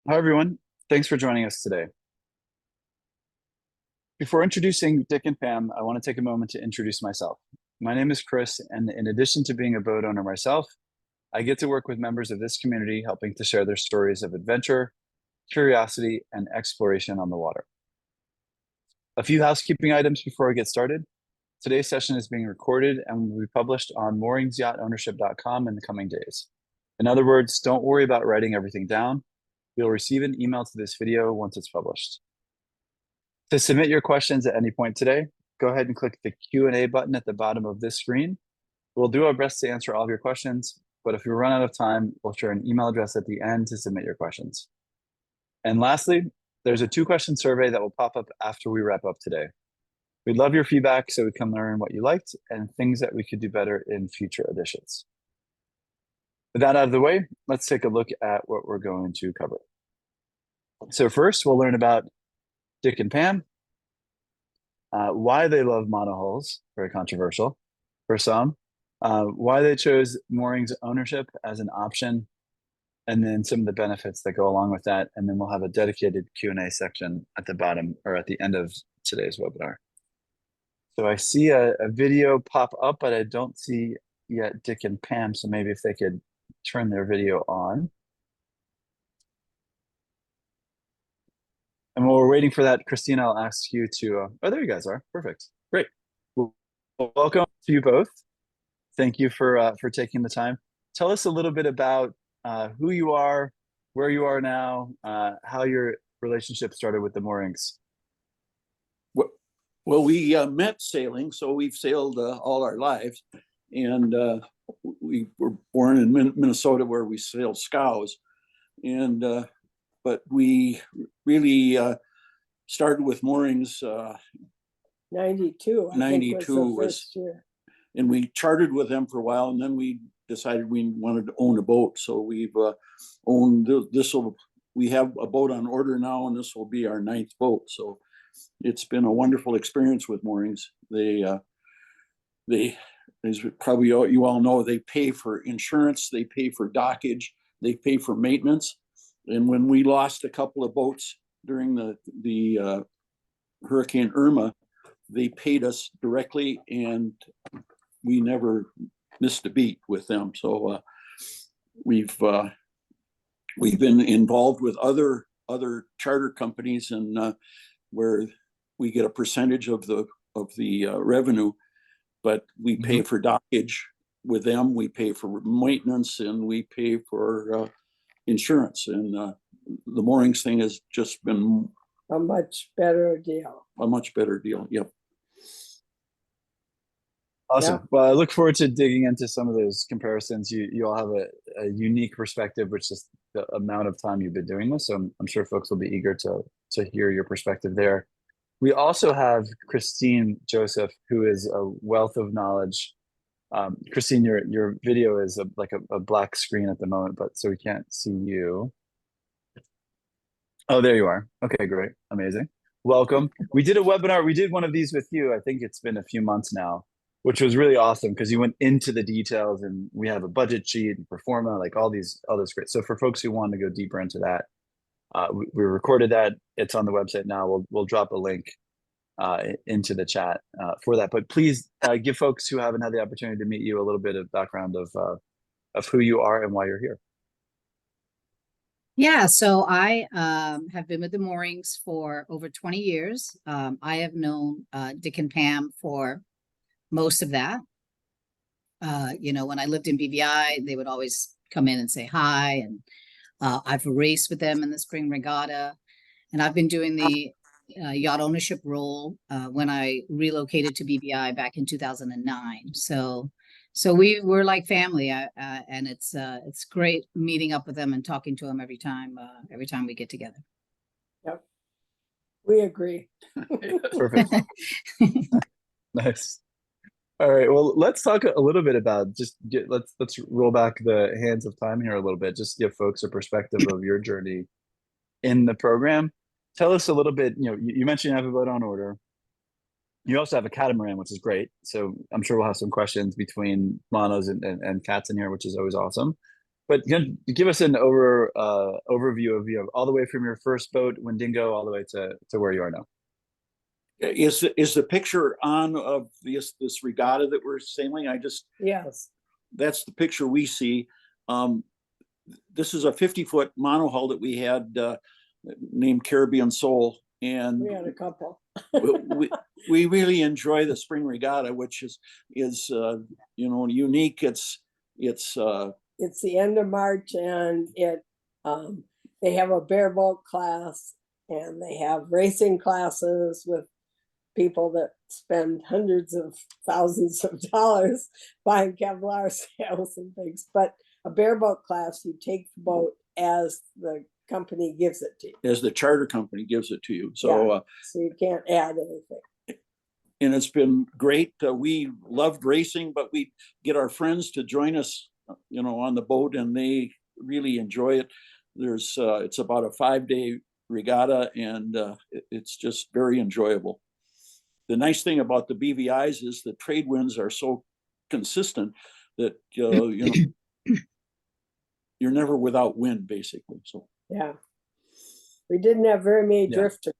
Hi, everyone. Thanks for joining us today. Before introducing Dick and Pam, I want to take a moment to introduce myself. My name is Chris, and in addition to being a boat owner myself, I get to work with members of this community, helping to share their stories of adventure, curiosity, and exploration on the water. A few housekeeping items before I get started. Today's session is being recorded and will be published on mooringsyachtownership.com in the coming days. In other words, don't worry about writing everything down. You'll receive an email to this video once it's published. To submit your questions at any point today, go ahead and click the Q&A button at the bottom of this screen. We'll do our best to answer all of your questions, but if we run out of time, we'll share an email address at the end to submit your questions. And lastly, there's a 2-question survey that will pop up after we wrap up today. We'd love your feedback so we can learn what you liked and things that we could do better in future editions. With that out of the way, let's take a look at what we're going to cover. So first, we'll learn about Dick and Pam, why they love monohulls, very controversial for some, why they chose Moorings ownership as an option, and then some of the benefits that go along with that. And then we'll have a dedicated Q&A section at the bottom or at the end of today's webinar. So I see a video pop up, but I don't see yet Dick and Pam. So maybe if they could turn their video on. And while we're waiting for that, Christina, I'll ask you to, oh, there you guys are. Perfect. Great. Well, welcome to you both. Thank you for taking the time. Tell us a little bit about who you are, where you are now, how your relationship started with the Moorings. Well, we met sailing, so we've sailed all our lives. And we were born in Minnesota, where we sailed scows. And but we really started with Moorings. 92. 92 was, and we chartered with them for a while, and then we decided we wanted to own a boat. So we've owned this. We have a boat on order now, and this will be our 9th boat. So it's been a wonderful experience with Moorings. They, as probably you all know, they pay for insurance, they pay for dockage, they pay for maintenance. And when we lost a couple of boats during the Hurricane Irma, they paid us directly, and we never missed a beat with them. So we've been involved with other charter companies, and where we get a percentage of the revenue, but we pay for dockage with them, we pay for maintenance, and we pay for insurance. And the Moorings thing has just been a much better deal. A much better deal. Yep. Awesome. Yeah. Well, I look forward to digging into some of those comparisons. You all have a unique perspective, which is the amount of time you've been doing this. So I'm sure folks will be eager to hear your perspective there. We also have Christine Joseph, who is a wealth of knowledge. Christine, your video is like a black screen at the moment, but so we can't see you. Oh, there you are. Okay, great. Amazing. Welcome. We did a webinar. We did one of these with you. I think it's been a few months now, which was really awesome because you went into the details, and we have a budget sheet and performa, like all this great. So for folks who want to go deeper into that, we recorded that. It's on the website now. We'll drop a link into the chat for that. But please give folks who haven't had the opportunity to meet you a little bit of background of who you are and why you're here. Yeah, so I have been with the Moorings for over 20 years. I have known Dick and Pam for most of that. When I lived in BVI, they would always come in and say hi, and I've raced with them in the spring regatta, and I've been doing the yacht ownership role when I relocated to BVI back in 2009. So we were like family, and it's great meeting up with them and talking to them every time we get together. Yep, we agree. Perfect. Nice. All right. Well, let's talk a little bit about let's roll back the hands of time here a little bit. Just give folks a perspective of your journey in the program. Tell us a little bit. You mentioned you have a boat on order. You also have a catamaran, which is great. So I'm sure we'll have some questions between monos and cats in here, which is always awesome. but give us an overview of, all the way from your first boat, Windingo, all the way to where you are now. Is the picture on of this regatta that we're sailing? Yes, That's the picture we see. This is a 50-foot monohull that we had named Caribbean Soul, and we had a couple. we really enjoy the spring regatta, which is unique. It's the end of March, and they have a bareboat class, and they have racing classes with people that spend hundreds of thousands of dollars buying Kevlar sails and things. But a bareboat class, you take the boat as the company gives it to you. as the charter company gives it to you. So So you can't add anything. and it's been great. We loved racing, but we get our friends to join us, on the boat, and they really enjoy it. It's about a 5-day regatta, and it's just very enjoyable. The nice thing about the BVIs is the trade winds are so consistent that you're never without wind, basically. So Yeah. We didn't have very many Yeah. drifters.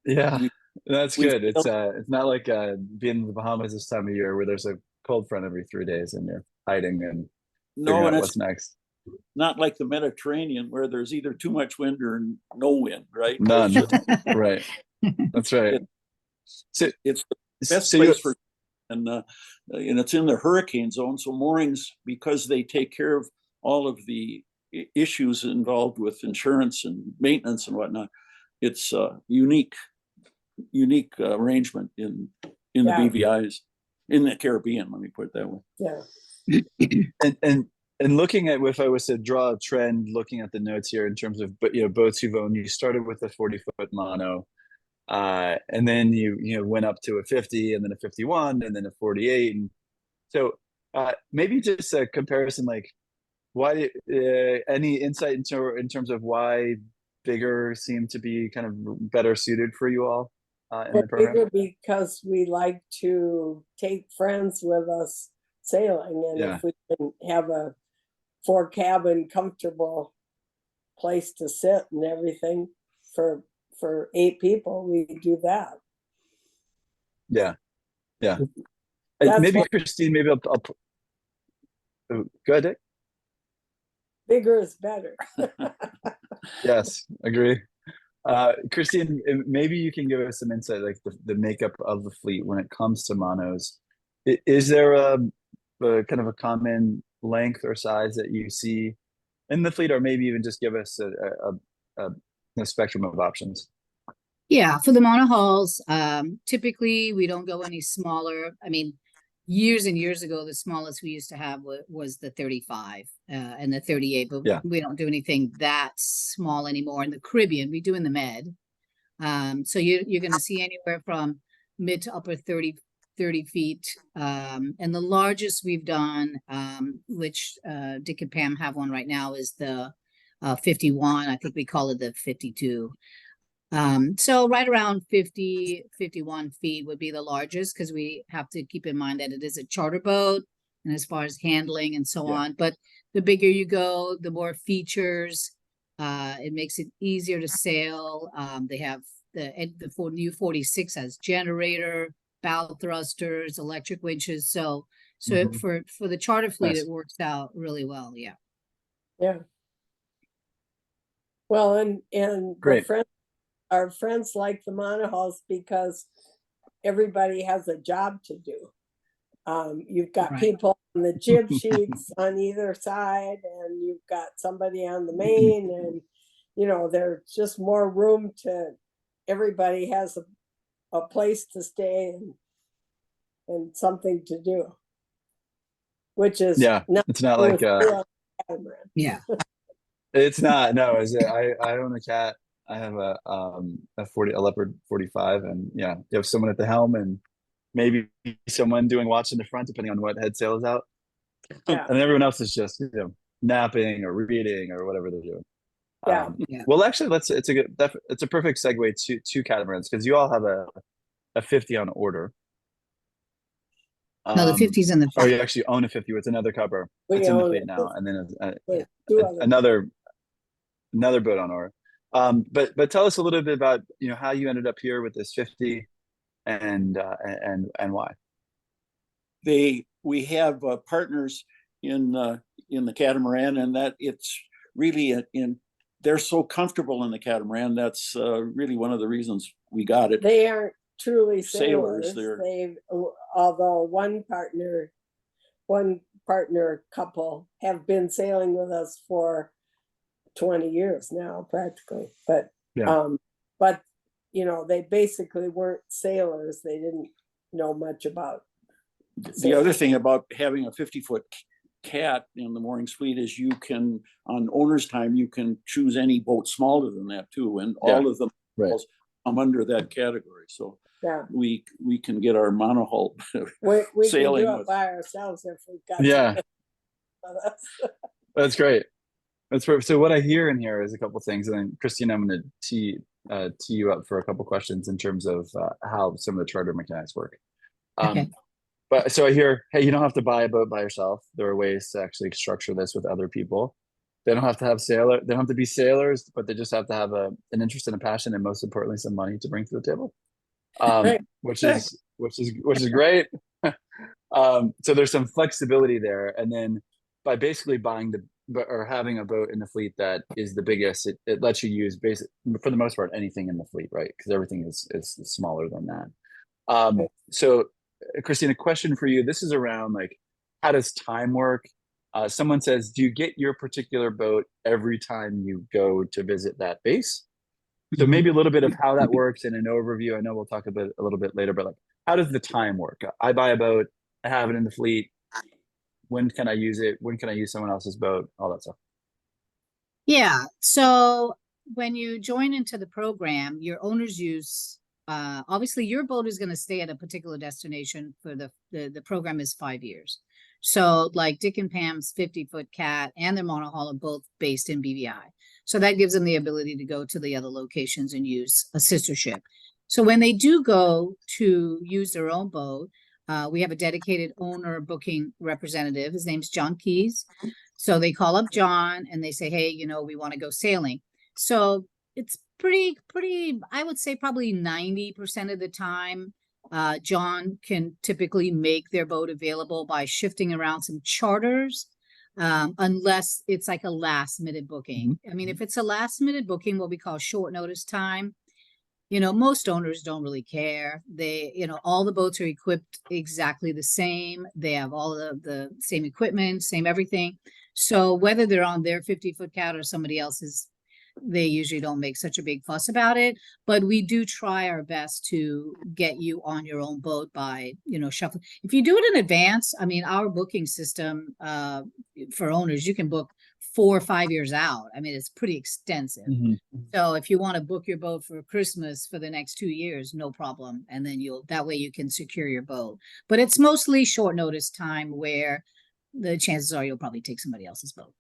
Yeah, that's we good. It's not like being in the Bahamas this time of year where there's a cold front every 3 days and you're hiding and figuring out and what's next. not like the Mediterranean where there's either too much wind or no wind, right? None. Right. That's right. So It's the best so place for, and it's in the hurricane zone. So Moorings, because they take care of all of the issues involved with insurance and maintenance and whatnot, it's a unique arrangement in the Yeah. BVIs in the Caribbean. Let me put it that way. Yeah. and looking at, if I was to draw a trend, looking at the notes here in terms of boats you've owned, you started with a 40-foot mono, and then you went up to a 50, and then a 51, and then a 48, and so maybe just a comparison, like why any insight in terms of why bigger seem to be kind of better suited for you all in the program? Bigger because we like to take friends with us sailing, and Yeah. if we can have a 4-cabin comfortable place to sit and everything for 8 people, we do that. Yeah. That's Maybe why Christine, maybe I'll go ahead, Dick. bigger is better. Yes, agree. Christine, maybe you can give us some insight, like the makeup of the fleet when it comes to monos. Is there a kind of a common length or size that you see in the fleet, or maybe even just give us a spectrum of options? Yeah, for the monohulls, typically we don't go any smaller. I mean, years and years ago, the smallest we used to have was the 35 and the 38, but Yeah. we don't do anything that small anymore in the Caribbean. We do in the Med. So you're going to see anywhere from mid to upper 30 feet. And the largest we've done, which Dick and Pam have one right now, is the 51. I think we call it the 52. So right around 50, 51 feet would be the largest, because we have to keep in mind that it is a charter boat, and as far as handling and so Yeah. on. But the bigger you go, the more features. It makes it easier to sail. They have the new 46 has generator, bow thrusters, electric winches. So Mhm. for the charter fleet, Nice. it works out really well. Yeah. Yeah. Well, and Great. our friends like the monohulls because everybody has a job to do. You've got Right. people on the jib sheets on either side, and you've got somebody on the main, and there's just more room everybody has a place to stay and something to do, which is Yeah, it's not like Yeah. it's not. No, I own a cat. I have a leopard 45, and yeah, you have someone at the helm and maybe someone doing watch in the front, depending on what head sail is out. Yeah. And everyone else is just napping or reading or whatever they're doing. Yeah. Yeah. Well, actually, it's a perfect segue to catamarans, because you all have a 50 on order. No, the 50's in the Or fleet. you actually own a 50 with another cover. We It's in the own fleet it now, and then with two other. another boat on order. But tell us a little bit about how you ended up here with this 50 and why. We have partners in the catamaran, and that it's really they're so comfortable in the catamaran. That's really one of the reasons we got it. They aren't truly Sailors, sailors. Although one partner couple have been sailing with us for 20 years now, practically. But Yeah. they basically weren't sailors. They didn't know much about The other thing about having a 50-foot cat in the Moorings fleet is you can, on owner's time, you can choose any boat smaller than that too, and all of them come under that category. So yeah, we can get our monohull we sailing can do it with. by ourselves if we've got Yeah, with us. that's great. That's perfect. So what I hear in here is a couple things, and then Christine, I'm going to tee you up for a couple questions in terms of how some of the charter mechanics work. Okay. But so I hear, hey, you don't have to buy a boat by yourself. There are ways to actually structure this with other people. They don't have to have they don't have to be sailors, but they just have to have an interest and a passion, and most importantly, some money to bring to the table. Which is great. So there's some flexibility there, and then by basically buying or having a boat in the fleet that is the biggest, it lets you use for the most part anything in the fleet, right? Because everything is smaller than that. So Christine, a question for you. This is around like, how does time work? Someone says, do you get your particular boat every time you go to visit that base? So maybe a little bit of how that works in an overview. I know we'll talk a little bit later, but like, how does the time work? I buy a boat, I have it in the fleet. When can I use it? When can I use someone else's boat? All that stuff. Yeah. So when you join into the program, your owner's use, obviously your boat is going to stay at a particular destination for the program is 5 years. So like Dick and Pam's 50-foot cat and their monohull are both based in BVI. So that gives them the ability to go to the other locations and use a sister ship. So when they do go to use their own boat, we have a dedicated owner booking representative. His name's John Keys. So they call up John and they say, hey, we want to go sailing. So it's pretty, I would say probably 90% of the time, John can typically make their boat available by shifting around some charters, unless it's like a last minute booking. I mean, if it's a last minute booking, what we call short notice time, most owners don't really care. They, all the boats are equipped exactly the same. They have all of the same equipment, same everything. So whether they're on their 50-foot cat or somebody else's, they usually don't make such a big fuss about it. But we do try our best to get you on your own boat by, shuffling. If you do it in advance, I mean, our booking system for owners, you can book 4 or 5 years out. I mean, it's pretty extensive. So if you want to book your boat for Christmas for the next 2 years, no problem. And then that way you can secure your boat. But it's mostly short notice time where the chances are you'll probably take somebody else's boat.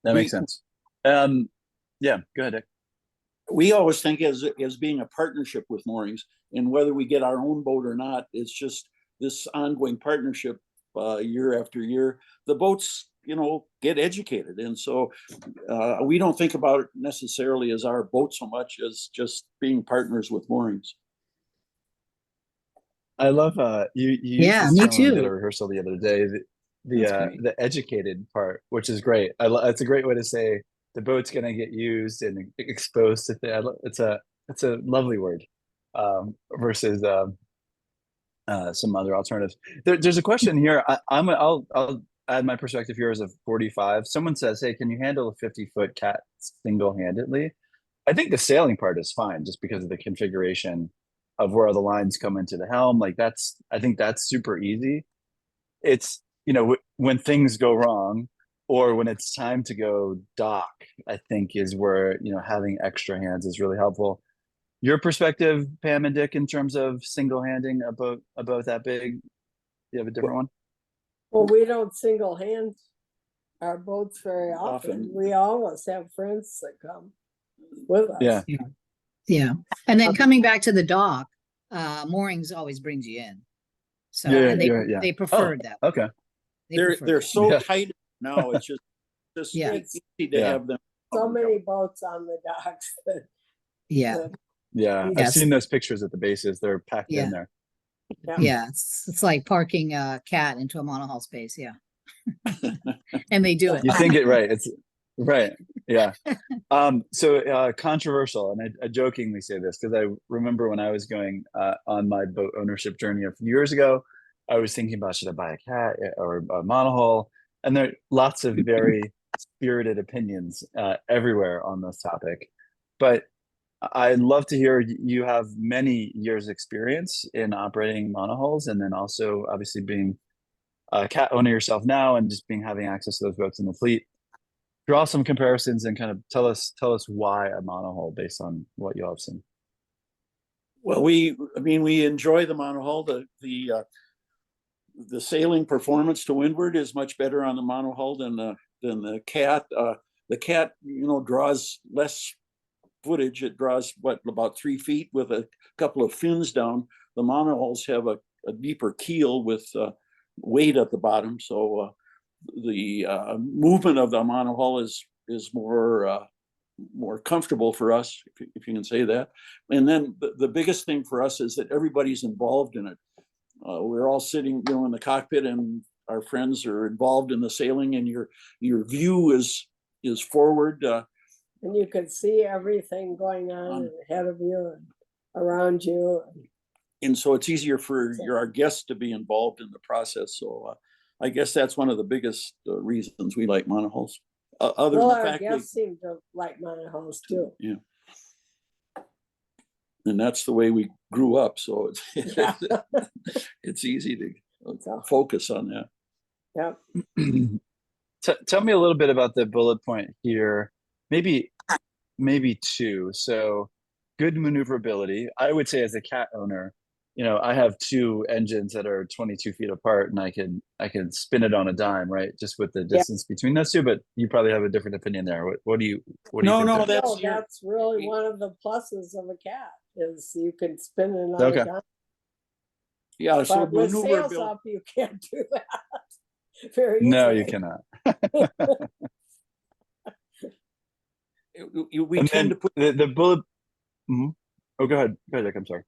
That makes sense. Yeah, go ahead, Dick. We always think as being a partnership with Moorings, and whether we get our own boat or not, it's just this ongoing partnership year after year. The boats, get educated. And so we don't think about it necessarily as our boat so much as just being partners with Moorings. I love you Yeah, me too. We did a rehearsal the other day. The educated part, which is great. It's a great way to say the boat's going to get used and exposed to things. It's a lovely word versus some other alternatives. There's a question here. I'll add my perspective here as a 45. Someone says, hey, can you handle a 50-foot cat single-handedly? I think the sailing part is fine just because of the configuration of where the lines come into the helm. I think that's super easy. It's, when things go wrong or when it's time to go dock, I think is where, having extra hands is really helpful. Your perspective, Pam and Dick, in terms of single-handing a boat that big, you have a different one? Well, we don't single hand our boats very often. We always have friends that come with us. Yeah. Yeah. And then coming back to the dock, Moorings always brings you in. So, Yeah, and yeah. they preferred that. Okay. They They're preferred they're that. so Yeah. tight now, it's just Yeah. easy to Yeah. have them. So many boats on the docks that, Yeah, that- Yeah. I've Yes. seen those pictures at the bases. They're packed Yeah. in there. yeah. It's like parking a cat into a monohull space. Yeah. And they do it. You think it right. It's right. Yeah. So controversial, and I jokingly say this because I remember when I was going on my boat ownership journey a few years ago, I was thinking about should I buy a cat or a monohull, and there are lots of very spirited opinions everywhere on this topic. But I'd love to hear you have many years experience in operating monohulls, and then also obviously being a cat owner yourself now, and just being having access to those boats in the fleet. Draw some comparisons and kind of tell us why a monohull based on what you all have seen. Well, we enjoy the monohull. The sailing performance to windward is much better on the monohull than the cat. The cat, draws less footage. It draws about 3 feet with a couple of fins down. The monohulls have a deeper keel with weight at the bottom, so the movement of the monohull is more comfortable for us, if you can say that. And then the biggest thing for us is that everybody's involved in it. We're all sitting, in the cockpit, and our friends are involved in the sailing, and your view is forward. and you could see everything going on ahead of you and around you. And so it's easier for our guests to be involved in the process. So I guess that's one of the biggest reasons we like monohulls. Other Well, than the our fact guests seem to like monohulls too. yeah, and that's the way we grew up. So it's Yeah. it's easy to So, focus on that. yeah. Tell me a little bit about the bullet point here. Maybe two. So good maneuverability. I would say as a cat owner, I have two engines that are 22 feet apart, and I can spin it on a dime, right? Just with the distance between those two. But you probably have a different opinion there. What do you No, think there? That's really one of the pluses of a cat is you can spin it on Okay. a dime. Yeah, so But with sails maneuverability. up, you can't do that very No, easily. you cannot. We And tend then to put the bullet. Mhm. Oh, go ahead. Go ahead, Rick. I'm sorry.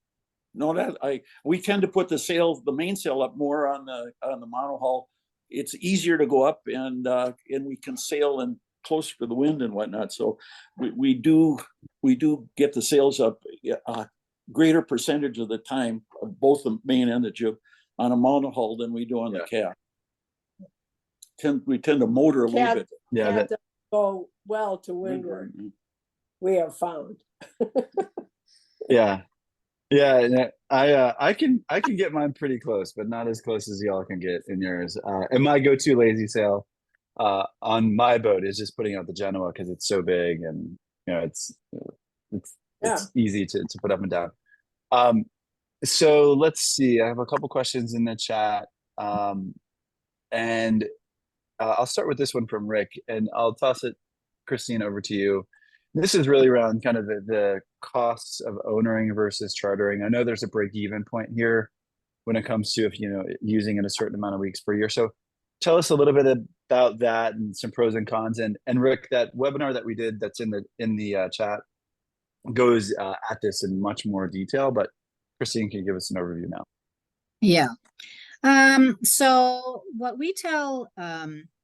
no that we tend to put the mainsail up more on the monohull. It's easier to go up, and we can sail in closer to the wind and whatnot. So we do get the sails up a greater percentage of the time, of both the main and the jib, on a monohull than we do on the cat. We tend to motor a little bit. Yeah, Cat that, doesn't go well to windward, we have found. yeah. Yeah, I can get mine pretty close, but not as close as y'all can get in yours. And my go-to lazy sail on my boat is just putting out the Genoa because it's so big, and it's easy to put up and down. So let's see. I have a couple questions in the chat, and I'll start with this one from Rick, and I'll toss it, Christine, over to you. This is really around kind of the costs of owning versus chartering. I know there's a break-even point here when it comes to using it a certain amount of weeks per year. So tell us a little bit about that and some pros and cons. And Rick, that webinar that we did that's in the chat goes at this in much more detail. But Christine can give us an overview now. Yeah. So what we tell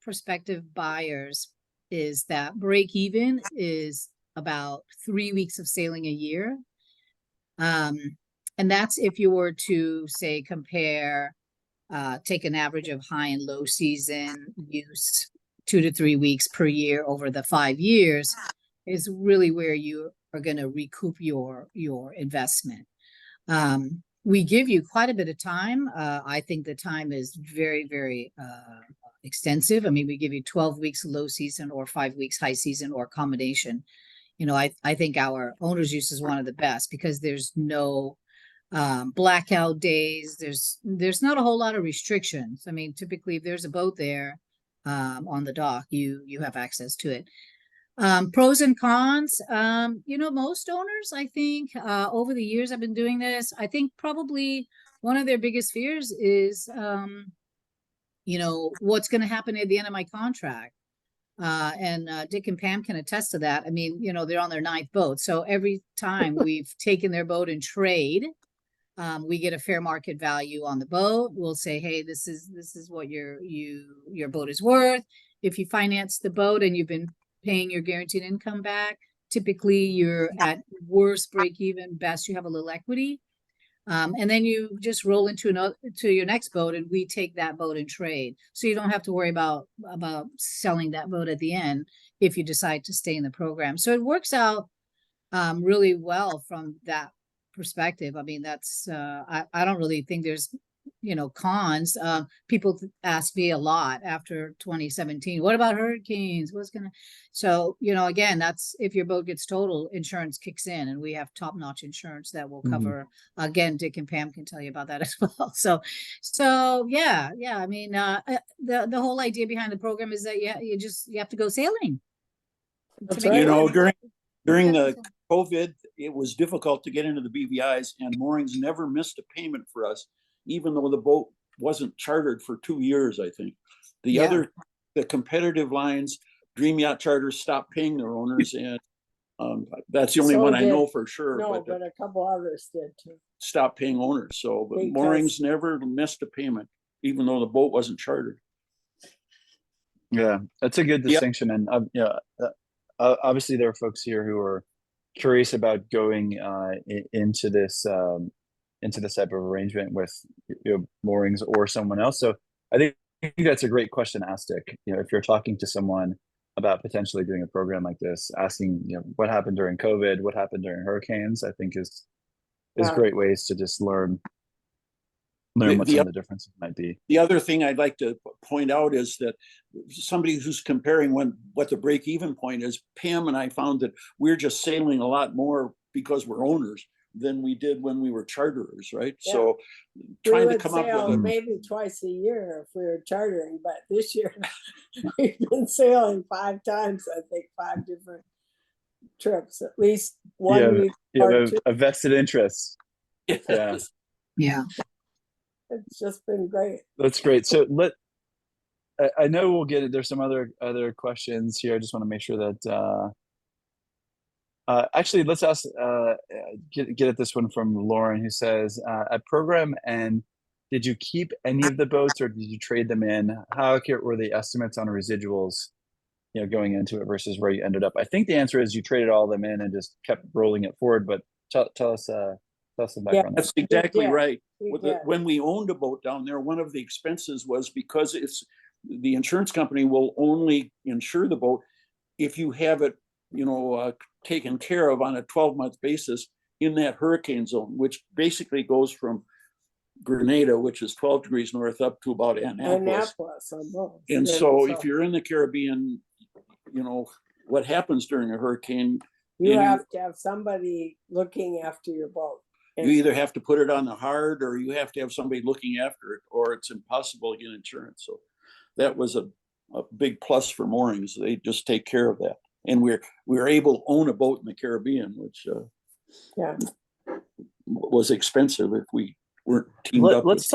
prospective buyers is that break even is about 3 weeks of sailing a year. And that's if you were to say compare, take an average of high and low season use, 2 to 3 weeks per year over the 5 years is really where you are going to recoup your investment. We give you quite a bit of time. I think the time is very, very extensive. I mean, we give you 12 weeks low season or 5 weeks high season or combination. I think our owner's use is one of the best because there's no blackout days. There's not a whole lot of restrictions. I mean, typically if there's a boat there on the dock, you have access to it. Pros and cons, most owners, I think, over the years I've been doing this, I think probably one of their biggest fears is, you know, what's going to happen at the end of my contract. And Dick and Pam can attest to that. I mean, you know, they're on their 9th boat. So every time we've taken their boat in trade, we get a fair market value on the boat. We'll say, hey, this is what your boat is worth. If you finance the boat and you've been paying your guaranteed income back, typically you're at worst break even, best you have a little equity. And then you just roll into your next boat, and we take that boat in trade. So you don't have to worry about selling that boat at the end if you decide to stay in the program. So it works out really well from that perspective. I mean, that's I don't really think there's, you know, cons. People ask me a lot after 2017, what about hurricanes? So, you know, again, that's if your boat gets totaled, insurance kicks in, and we have top-notch insurance that will cover. Again, Dick and Pam can tell you about that as well. So yeah. I mean, the whole idea behind the program is that you have to go sailing. That's make right. You know, money. during Yeah. the COVID, it was difficult to get into the BVIs, and Moorings never missed a payment for us, even though the boat wasn't chartered for 2 years, I think. The competitive lines, Dream Yacht Charters stopped paying their owners, and that's the only So one I did- know for sure. No, but a couple others did too. stopped paying owners. So, but Because- Moorings never missed a payment, even though the boat wasn't chartered. Yeah, that's a good Yep. distinction. And obviously there are folks here who are curious about going into this type of arrangement with, you know, Moorings or someone else. So I think that's a great question to ask, Dick. You know, if you're talking to someone about potentially doing a program like this, asking, you know, what happened during COVID, what happened during hurricanes, I think is Yeah. great ways to just learn The- what the some oth- of the differences might be. The other thing I'd like to point out is that somebody who's comparing what the break-even point is, Pam and I found that we're just sailing a lot more because we're owners than we did when we were charterers, right? Yeah. So We trying to would come sail up with maybe twice a year if we were chartering, but this year we've been sailing 5 times, I think, 5 different trips, at least one week You or have two. a vested interest. a. Yeah. Yeah. It's just been great. That's great. So I know we'll get it. There's some other questions here. I just want to make sure that actually let's ask get at this one from Lauren, who says, at program end, did you keep any of the boats or did you trade them in? How accurate were the estimates on residuals, you know, going into it versus where you ended up? I think the answer is you traded all of them in and just kept rolling it forward, but tell us some background. That's exactly Yeah. right. We did. When we owned a boat down there, one of the expenses was because the insurance company will only insure the boat if you have it, you know, taken care of on a 12-month basis in that hurricane zone, which basically goes from Grenada, which is 12 degrees north, up to about Annapolis. Annapolis on both. And Yeah, so if you're in the Caribbean, you know, what happens during a hurricane, you you- have to have somebody looking after your boat. you either have to put it on the hard or you have to have somebody looking after it, or it's impossible to get insurance. So that was a big plus for Moorings. They just take care of that. And we're able to own a boat in the Caribbean, which Yeah. was expensive if we weren't teamed up. Let's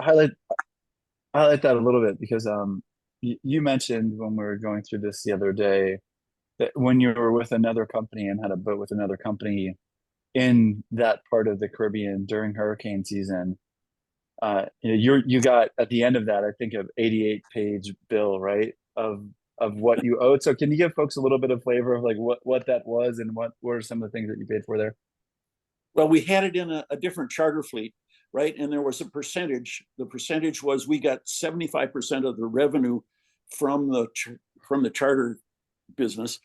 highlight that a little bit, because you mentioned when we were going through this the other day that when you were with another company and had a boat with another company in that part of the Caribbean during hurricane season, you know, you got at the end of that, I think, an 88-page bill, right, of what you owed. So can you give folks a little bit of flavor of like what that was and what were some of the things that you paid for there? Well, we had it in a different charter fleet, right? And there was a percentage. The percentage was we got 75% of the revenue from the charter business.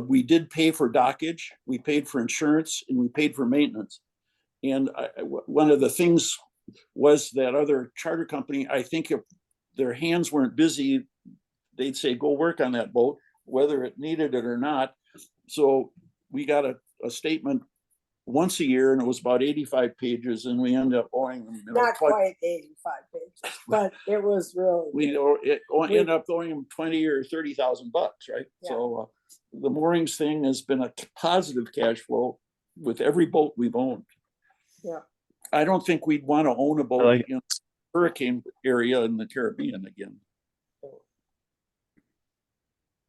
We did pay for dockage, we paid for insurance, and we paid for maintenance. And one of the things was that other charter company, I think if their hands weren't busy, they'd say, go work on that boat, whether it needed it or not. So we got a statement once a year, and it was about 85 pages, and we ended up owing them. Not quite 85 pages, but it was really. We ended up owing them 20 or 30,000 bucks, right? Yeah. So the Moorings thing has been a positive cash flow with every boat we've owned. Yeah. I don't think we'd want to own a boat like it. in hurricane area in the Caribbean again.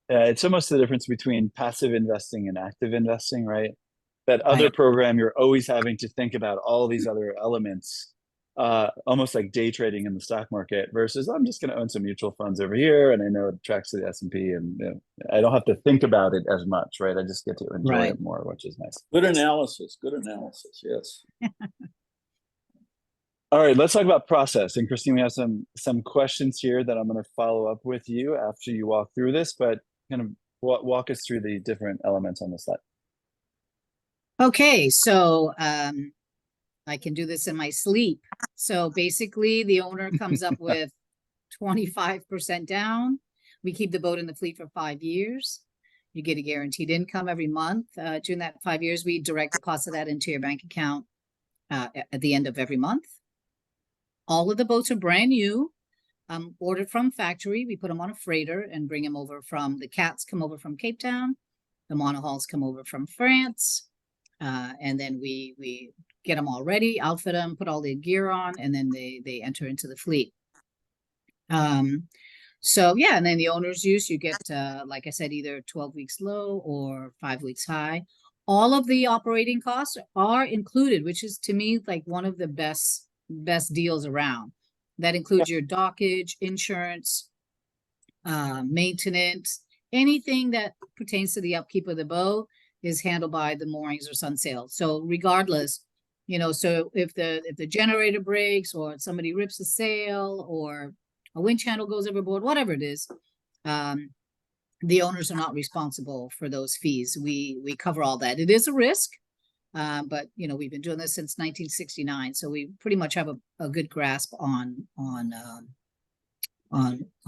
Yeah, it's almost the difference between passive investing and active investing, right? That other Right. program, you're always having to think about all these other elements, almost like day trading in the stock market versus I'm just going to own some mutual funds over here, and I know it tracks to the S&P, and I don't have to think about it as much, right? I just get to enjoy Right. it more, which is nice. Good analysis. Good analysis. Yes. All right, let's talk about process. And Christine, we have some questions here that I'm going to follow up with you after you walk through this, but kind of walk us through the different elements on the slide. Okay, so I can do this in my sleep. So basically, the owner comes up with 25% down. We keep the boat in the fleet for 5 years. You get a guaranteed income every month. During that 5 years, we direct the cost of that into your bank account at the end of every month. All of the boats are brand new, ordered from factory. We put them on a freighter and bring them over from, the cats come over from Cape Town. The monohulls come over from France. And then we get them all ready, outfit them, put all their gear on, and then they enter into the fleet. So yeah, and then the owner's use, you get, like I said, either 12 weeks low or 5 weeks high. All of the operating costs are included, which is to me like one of the best deals around. That includes your dockage, insurance, maintenance, anything that pertains to the upkeep of the boat is handled by the Moorings or Sunsail. So regardless, you know, so if the generator breaks or somebody rips a sail or a wind channel goes overboard, whatever it is, the owners are not responsible for those fees. We cover all that. It is a risk, but you know, we've been doing this since 1969, so we pretty much have a good grasp on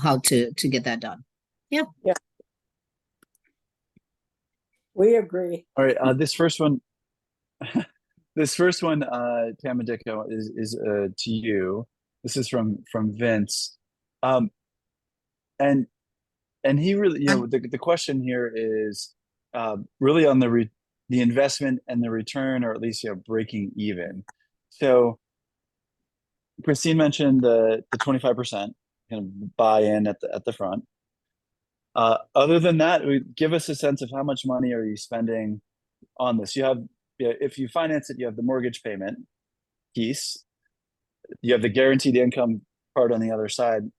how to get that done. Yeah. Yeah. We agree. All right, this first one, Tamadiko, is to you. This is from Vince, and he really, you know, the question here is really on the investment and the return, or at least, you know, breaking even. So Christine mentioned the 25% kind of buy-in at the front. Other than that, give us a sense of how much money are you spending on this? You have, if you finance it, you have the mortgage payment piece. You have the guaranteed income part on the other side,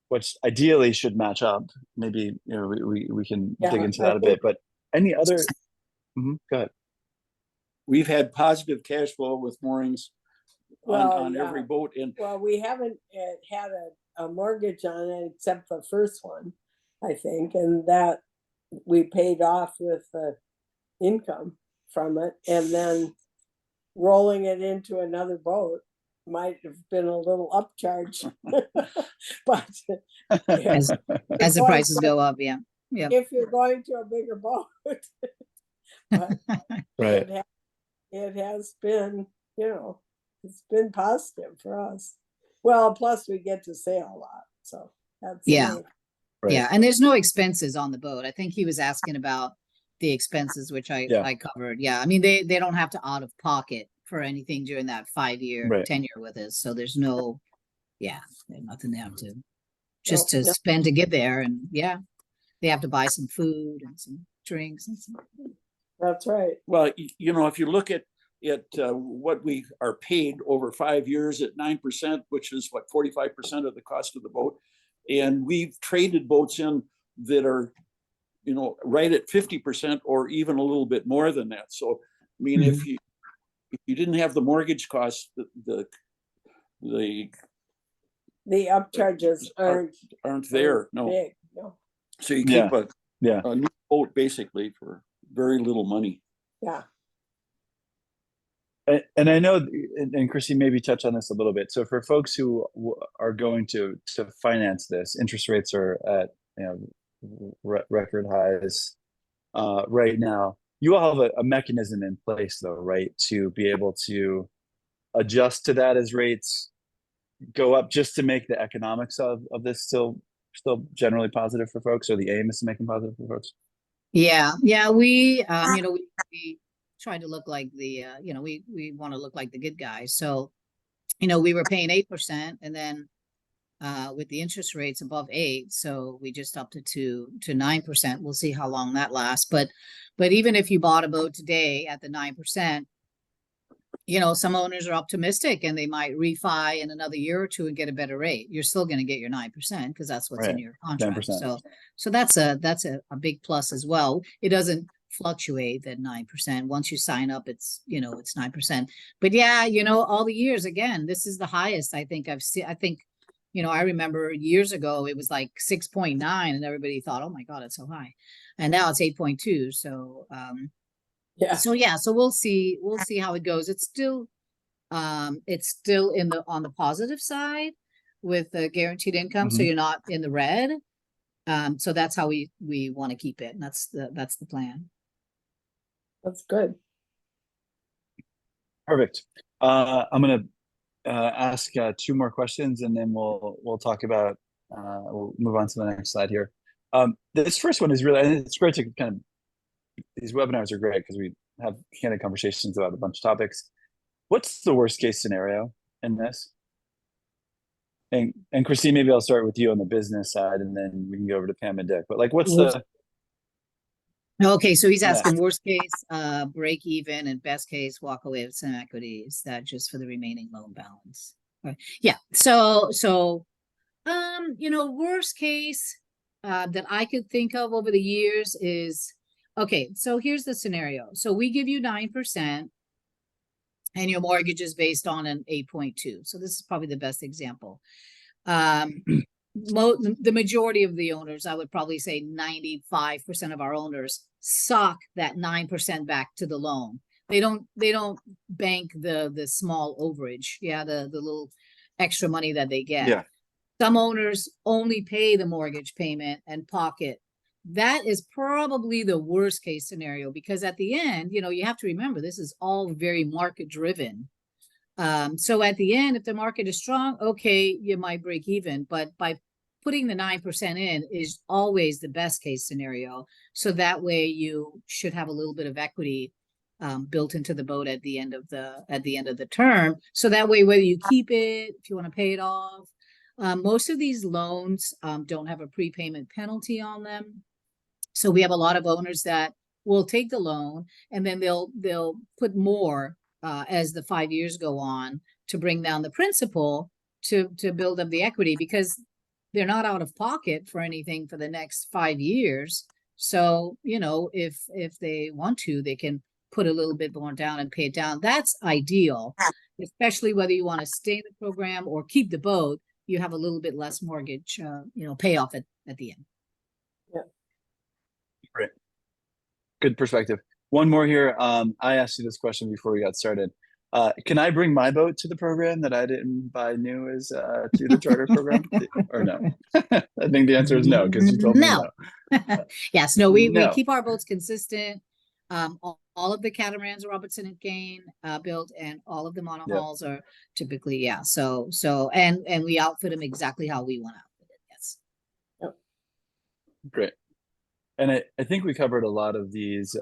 which ideally should match up. Maybe, you know, we can dig into that a bit. But any other? Go ahead. We've had positive cash flow with Moorings on every boat. And well, we haven't had a mortgage on it except the first one, I think, and that we paid off with the income from it, and then rolling it into another boat might have been a little upcharge. But As the prices go up, yeah. If you're going to a bigger boat, but right. It has been, you know, it's been positive for us. Well, plus we get to sail a lot, so that's yeah. Right. Yeah, and there's no expenses on the boat. I think he was asking about the expenses, which I covered. Yeah, I mean, they don't have to out of pocket for anything during that 5-year tenure with us. So there's no, there's nothing they have to just to spend to get there. And yeah, they have to buy some food and some drinks and some. That's right. Well, you know, if you look at what we are paid over 5 years at 9%, which is what, 45% of the cost of the boat. And we've traded boats in that are, you know, right at 50% or even a little bit more than that. So, I mean, if you didn't have the mortgage costs, the upcharges aren't there. No. Big, no. So you keep a new boat basically for very little money. Yeah. And I know, and Christine maybe touch on this a little bit. So for folks who are going to finance this, interest rates are at, you know, record highs right now. You all have a mechanism in place, though, right, to be able to adjust to that as rates go up, just to make the economics of this still generally positive for folks, or the aim is to make them positive for folks. Yeah, we you know, we try to look like the you know, we want to look like the good guys. So you know, we were paying 8% and then with the interest rates above 8, so we just upped it to 9%. We'll see how long that lasts. But even if you bought a boat today at the 9%, you know, some owners are optimistic and they might refi in another year or two and get a better rate. You're still going to get your 9% because that's what's in Right. your contract. 10%. So that's a big plus as well. It doesn't fluctuate at 9%. Once you sign up, it's, you know, it's 9%. But yeah, you know, all the years, again, this is the highest I think I've seen. I think, you know, I remember years ago it was like 6.9 and everybody thought, oh my God, it's so high. And now it's 8.2. So Yeah, so we'll see how it goes. It's still in the on the positive side with the guaranteed income, so Mhm. you're not in the red. So that's how we want to keep it, and that's the plan. that's good. Perfect. I'm gonna ask 2 more questions, and then we'll talk about we'll move on to the next slide here. This first one is really, and it's great to kind of, these webinars are great because we have candid conversations about a bunch of topics. What's the worst case scenario in this? And Christine, maybe I'll start with you on the business side, and then we can go over to Pam and Dick. But like, what's the Okay, so he's Yeah. asking worst case, break even, and best case, walk away with some equity. Is that just for the remaining loan balance? Right. Yeah. So, you know, worst case that I could think of over the years is, okay, so here's the scenario. So we give you 9% and your mortgage is based on an 8.2. So this is probably the best example. The majority of the owners, I would probably say 95% of our owners sock that 9% back to the loan. They don't bank the small overage. Yeah, the little extra money that they get. Yeah. Some owners only pay the mortgage payment and pocket. That is probably the worst case scenario because at the end, you know, you have to remember this is all very market driven. So at the end, if the market is strong, okay, you might break even, but by putting the 9% in is always the best case scenario. So that way you should have a little bit of equity built into the boat at the end of the term. So that way, whether you keep it, if you want to pay it off, most of these loans don't have a prepayment penalty on them. So we have a lot of owners that will take the loan and then they'll put more as the 5 years go on to bring down the principal to build up the equity because they're not out of pocket for anything for the next 5 years. So, you know, if they want to, they can put a little bit more down and pay it down. That's ideal, especially whether you want to stay in the program or keep the boat. You have a little bit less mortgage, you know, payoff at the end. Great. Good perspective. One more here. I asked you this question before we got started. Can I bring my boat to the program that I didn't buy new as to the charter program, or no? I think the answer is no because you told me no. Yes, no, we No. keep our boats consistent. All of the catamarans are Robertson and Kane built, and all of the monohulls are typically So and we outfit them exactly how we want to outfit it. Yes. Great. And I think we covered a lot of these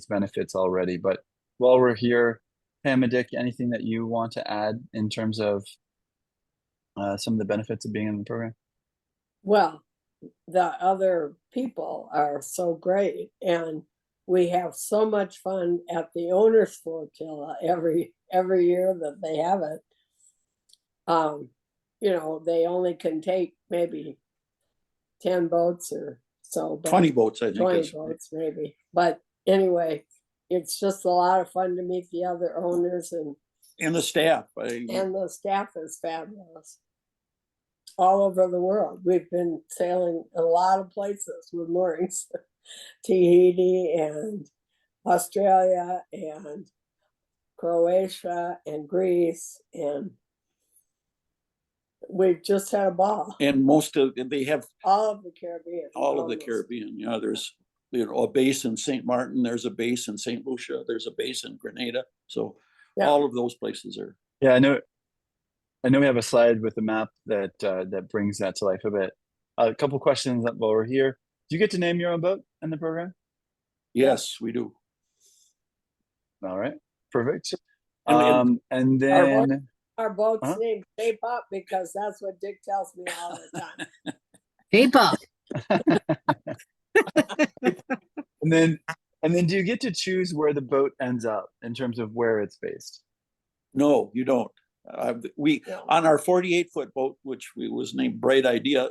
benefits already, but while we're here, Pam and Dick, anything that you want to add in terms of some of the benefits of being in the program? Well, the other people are so great and we have so much fun at the owners flotilla every year that they have it. You know, they only can take maybe 10 boats or so, but 20 boats, I think. 20 boats maybe. But anyway, it's just a lot of fun to meet the other owners and the staff. and the staff is fabulous. All over the world. We've been sailing a lot of places with moorings. Tahiti and Australia and Croatia and Greece, and we've just had a ball. And they have all of the Caribbean. all of the Caribbean. Yeah, there's a base in St. Martin, there's a base in St. Lucia, there's a base in Grenada. So all of those places are. Yeah, I know we have a slide with a map that brings that to life a bit. A couple questions while we're here. Do you get to name your own boat in the program? Yes, we do. All right, perfect. And And then Our boat's Huh? named Shape Up because that's what Dick tells me all the time. Paper. And then do you get to choose where the boat ends up in terms of where it's based? No, you don't. We, No. on our 48-foot boat, which was named Bright Idea,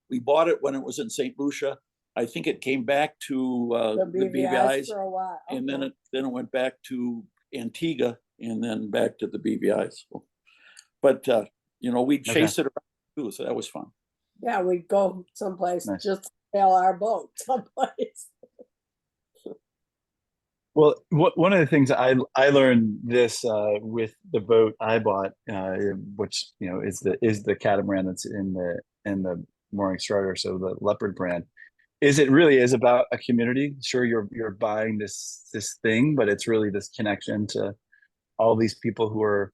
we bought it when it was in St. Lucia. I think it came back to The the BVI's, for a while. and Okay. then it went back to Antigua, and then back to the BVI's. But we chased it around too, so that was fun. Yeah, we'd go someplace, Nice. just sail our boat someplace. Well, one of the things I learned this with the boat I bought, which is the catamaran that's in the Mooring Strider, so the Leopard brand, is it really is about a community. Sure, you're buying this thing, but it's really this connection to all these people who are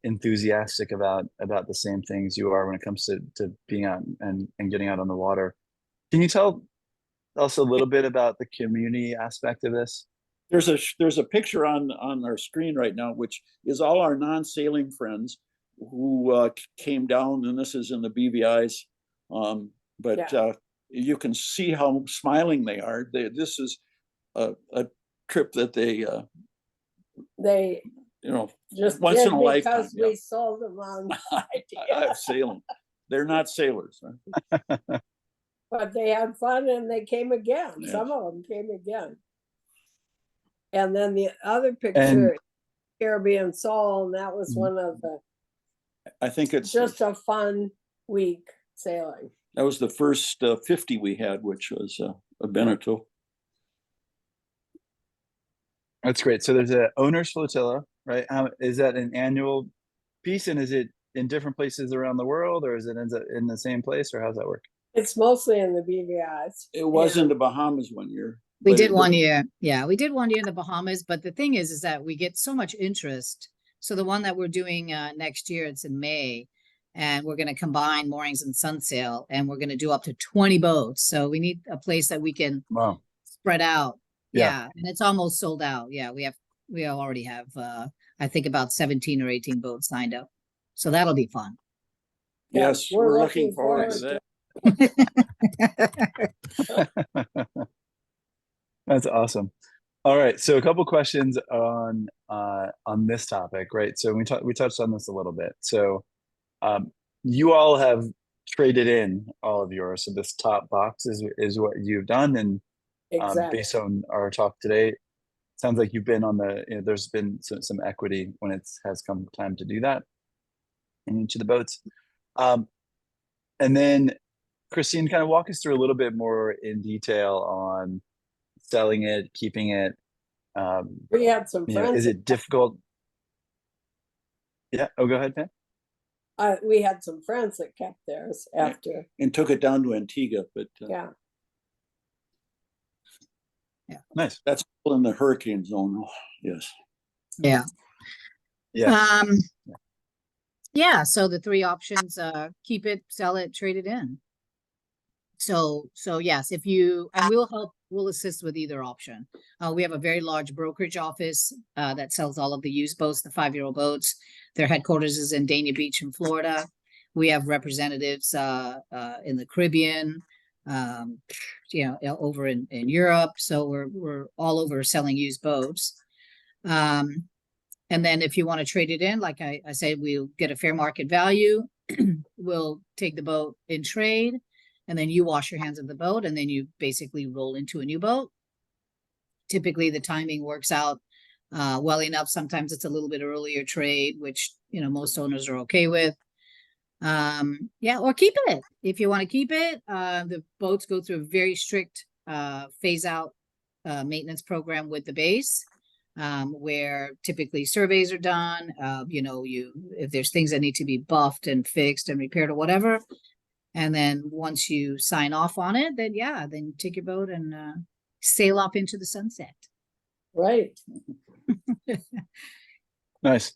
enthusiastic about the same things you are when it comes to being out and getting out on the water. Can you tell us a little bit about the community aspect of this? There's a picture on our screen right now, which is all our non-sailing friends who came down, and this is in the BVI's. You can see how smiling they are. This is a trip that they just once did in a lifetime. because we sold them on the idea. Sailing. They're not sailors. But they had fun and they came again. Yes. Some of them came again. And then the other picture, Caribbean Soul, and that was one of the, I think it's just a fun week sailing. that was the first 50 we had, which was a Beneteau. That's great. So there's a owner's flotilla, right? Is that an annual piece, and is it in different places around the world, or is it ends up in the same place, or how's that work? It's mostly in the BVI's. It was in the Bahamas one year. We did 1 year. Yeah, we did 1 year in the Bahamas. But the thing is that we get so much interest. So the one that we're doing next year, it's in May, and we're going to combine moorings and sunsail, and we're going to do up to 20 boats. So we need a place that we can spread out. Yeah. And it's almost sold out. Yeah, we already have I think about 17 or 18 boats signed up. So that'll be fun. Yes, we're looking forward to that. That's awesome. All right, so a couple questions on this topic, right? So we touched on this a little bit. So you all have traded in all of yours. So this top box is what you've done, and based on our talk today, sounds like you've been on there's been some equity when it has come time to do that in each of the boats. And then Christine, kind of walk us through a little bit more in detail on selling it, keeping it. We had some friends. Is it difficult? Yeah. Oh, go ahead, Pam. We had some friends that kept theirs after. And took it down to Antigua, but Yeah. Nice. That's still in the hurricane zone. Yes. Yeah. Yeah. Yeah. So the three options: keep it, sell it, trade it in. So yes, and we'll assist with either option. We have a very large brokerage office that sells all of the used boats, the 5-year-old boats. Their headquarters is in Dania Beach in Florida. We have representatives in the Caribbean, over in Europe. So we're all over selling used boats. And then if you want to trade it in, like I said, we'll get a fair market value. We'll take the boat in trade, and then you wash your hands of the boat, and then you basically roll into a new boat. Typically, the timing works out well enough. Sometimes it's a little bit earlier trade, which most owners are okay with. Or keep it if you want to keep it. The boats go through a very strict phase out maintenance program with the base, where typically surveys are done. If there's things that need to be buffed and fixed and repaired or whatever. And then once you sign off on it, then you take your boat and sail off into the sunset. Right. Nice.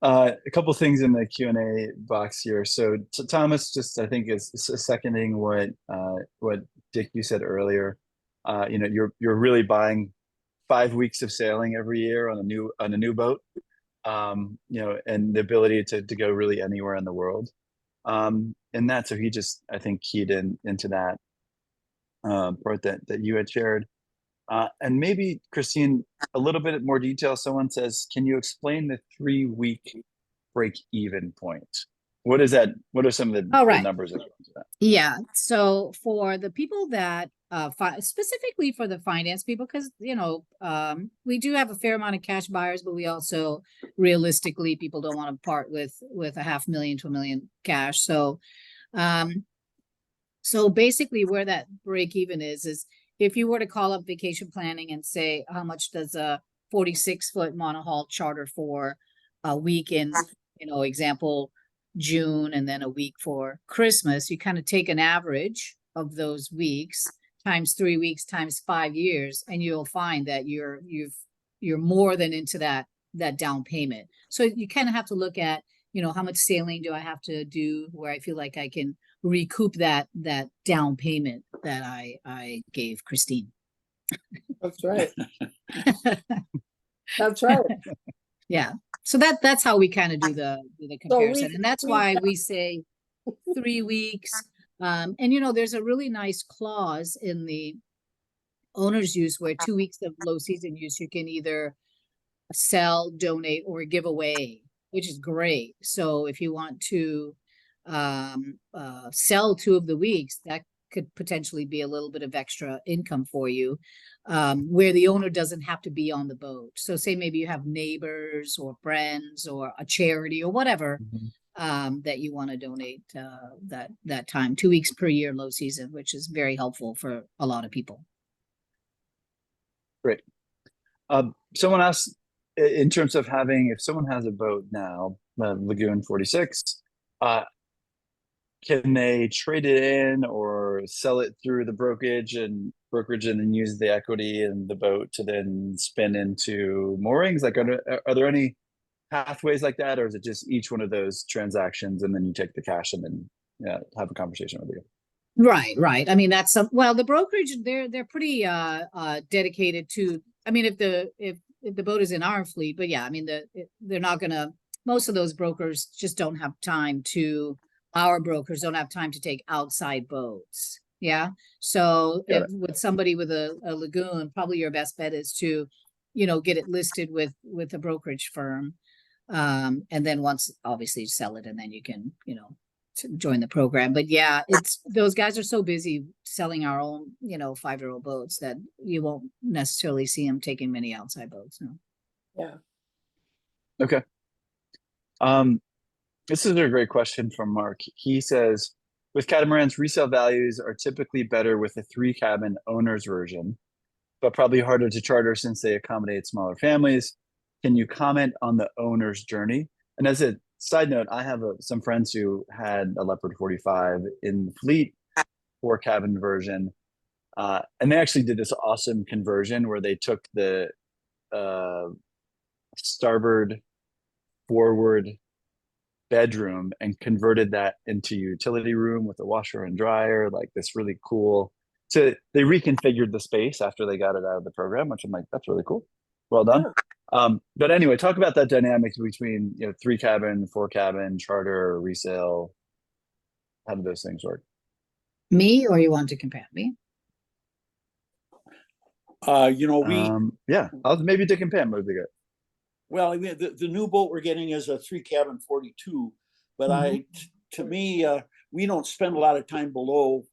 A couple things in the Q&A box here. So Thomas just, I think, is seconding what Dick, you said earlier. You're really buying 5 weeks of sailing every year on a new boat. you know, and the ability to go really anywhere in the world. And that, so he just, I think, keyed into that part that you had shared. And maybe, Christine, a little bit more detail. Someone says, can you explain the 3-week break-even point? What is that? What are some of the, All the right. numbers that go into that? Yeah. So for the people that specifically for the finance people, because we do have a fair amount of cash buyers, but we also realistically people don't want to part with $500,000 to $1 million cash. So so basically where that break even is if you were to call up vacation planning and say, how much does a 46-foot monohull charter for a week in, example, June, and then a week for Christmas, you kind of take an average of those weeks times 3 weeks times 5 years, and you'll find that you're more than into that down payment. So you kind of have to look at, how much sailing do I have to do where I feel like I can recoup that down payment that I gave Christine. That's right. That's right. Yeah. So that's how we kind of do the comparison. And that's we- why we say 3 weeks. And there's a really nice clause in the owner's use where 2 weeks of low season use, you can either sell, donate, or give away, which is great. So if you want to sell 2 of the weeks, that could potentially be a little bit of extra income for you, where the owner doesn't have to be on the boat. So say maybe you have neighbors or friends or a charity or whatever that you want to donate that time. 2 weeks per year low season, which is very helpful for a lot of people. Great. Someone asked, in terms of if someone has a boat now, Lagoon 46, can they trade it in or sell it through the brokerage and then use the equity in the boat to then spin into moorings? Like, are there any pathways like that, or is it just each one of those transactions and then you take the cash and then have a conversation with you? Right. I mean, that's the brokerage, they're pretty dedicated to, I mean, if the boat is in our fleet, but yeah, I mean, they're not gonna, most of those brokers just don't have time to, our brokers don't have time to take outside boats. Yeah. So with somebody with a lagoon, probably your best bet is to, get it listed with a brokerage firm. And then once obviously sell it, and then you can, to join the program. But yeah, those guys are so busy selling our own, 5-year-old boats that you won't necessarily see them taking many outside boats. No. Yeah. Okay. This is a great question from Mark. He says, with catamarans, resale values are typically better with a 3-cabin owner's version, but probably harder to charter since they accommodate smaller families. Can you comment on the owner's journey? And as a side note, I have some friends who had a Leopard 45 in the fleet, 4-cabin version. And they actually did this awesome conversion where they took the starboard forward bedroom and converted that into utility room with a washer and dryer, like this really cool. So they reconfigured the space after they got it out of the program, which I'm like, that's really cool. Well done. Yeah. But anyway, talk about that dynamic between 3-cabin, 4-cabin, charter, resale. How do those things work? Me, or you want to compare me? Maybe Dick and Pam would be good. Well, I mean, the new boat we're getting is a 3-cabin 42, but to me, we don't spend a lot of time below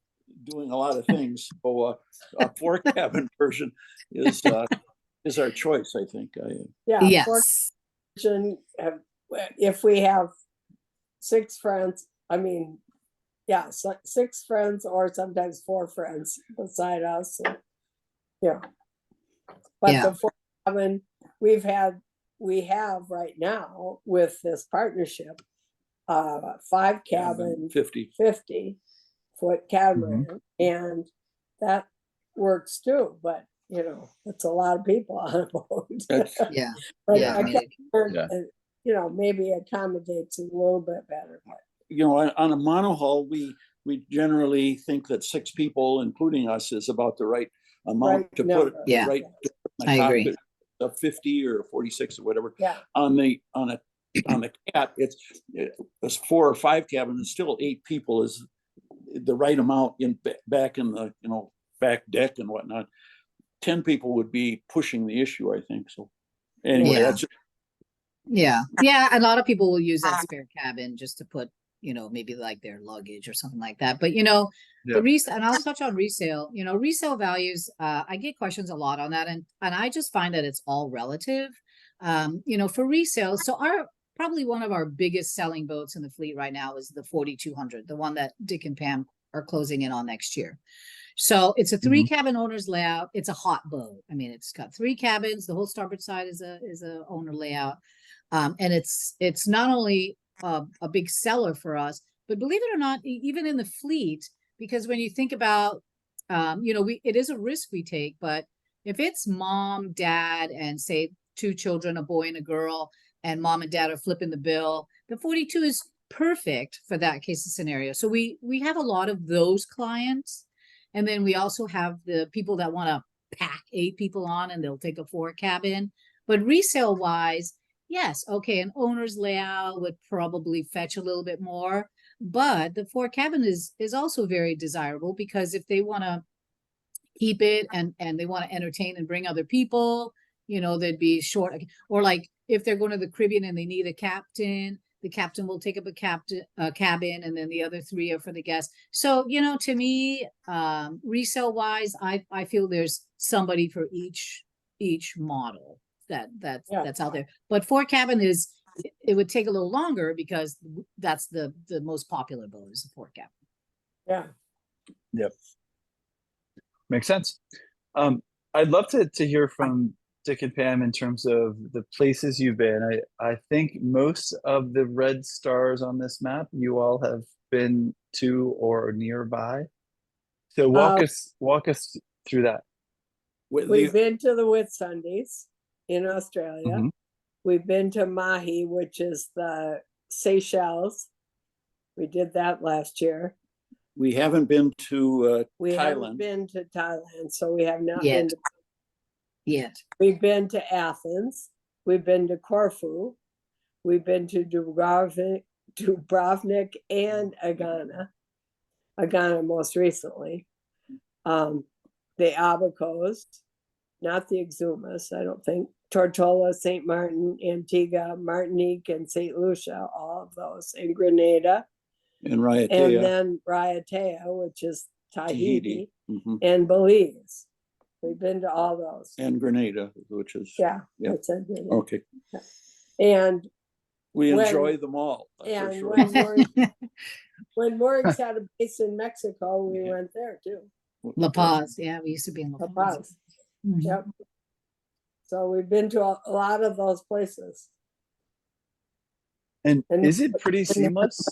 doing a lot of things. So a 4-cabin version is our choice, I think. Yeah. Yes. If we have 6 friends, I mean, yeah, 6 friends or sometimes 4 friends beside us. Yeah. But the 4-cabin we have right now with this partnership, 5-cabin 50-foot catamaran, and that works too. But it's a lot of people on a boat. Yeah. But Yeah, I can, maybe accommodates a little bit better. But on a monohull, we generally think that 6 people, including us, is about the right amount to put. Yeah. Right. I agree. a 50 or a 46 or whatever. Yeah, On the cat, it's 4 or 5 cabins, and still 8 people is the right amount back in the, back deck and whatnot. 10 people would be pushing the issue, I think. So anyway, Yeah. that's Yeah, a lot of people will use that spare cabin just to put, maybe like their luggage or something like that. But Yeah. the resale, and I'll touch on resale, resale values, I get questions a lot on that, and I just find that it's all relative. For resale, so probably one of our biggest selling boats in the fleet right now is the 4200, the one that Dick and Pam are closing in on next year. So it's a 3 cabin owner's layout. It's a hot boat. I mean, it's got 3 cabins. The whole starboard side is a owner layout. And it's not only a big seller for us, but believe it or not, even in the fleet, because when you think about, it is a risk we take, but if it's mom, dad, and say 2 children, a boy and a girl, and mom and dad are flipping the bill, the 42 is perfect for that case of scenario. So we have a lot of those clients. And then we also have the people that want to pack 8 people on and they'll take a 4 cabin. But resale wise, yes, okay, an owner's layout would probably fetch a little bit more, but the 4 cabin is also very desirable, because if they want to keep it and they want to entertain and bring other people, they'd be short. Or like if they're going to the Caribbean and they need a captain, the captain will take up a cabin, and then the other 3 are for the guests. So, to me, resale wise, I feel there's somebody for each model that's out there. But 4 cabin it would take a little longer, because that's the most popular boat is a 4 cabin. yeah. Yep. Makes sense. I'd love to hear from Dick and Pam in terms of the places you've been. I think most of the red stars on this map you all have been to or nearby. So walk us through that. We've been to the Whitsundays in Australia. Mhm. We've been to Mahi, which is the Seychelles. We did that last year. We haven't been to We haven't Thailand. been to Thailand, so we have not Yet. been to. Yet. We've been to Athens. We've been to Corfu. We've been to Dubrovnik and Agana most recently. The Abacos, not the Exumas, I don't think. Tortola, St. Martin, Antigua, Martinique, and St. Lucia, all of those, and Grenada. And Raiatea. And then Raiatea, which is Tahiti, Mhm. and Belize. We've been to all those. And Grenada, which is, Yeah, yeah. that's it. Okay. And We When- enjoy them all. That's for and sure. when Moorings had a base in Mexico, we went there too. La Paz. Yeah, we used to be in La La Paz. Paz. Mhm. Yep. So we've been to a lot of those places. And And- is it pretty seamless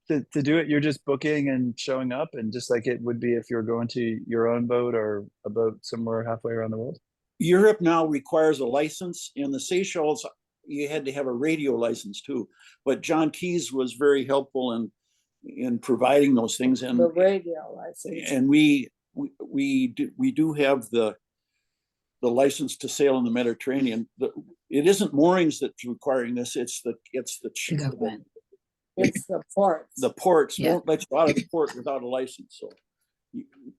to do it? You're just booking and showing up, and just like it would be if you're going to your own boat or a boat somewhere halfway around the world? Europe now requires a license. In the Seychelles, you had to have a radio license too. But John Keys was very helpful in providing those things. The radio license. And we do have the license to sail in the Mediterranean. It isn't Moorings that's requiring this. It's the The government. It's the ports. the ports Yeah. won't let you out of the port without a license. So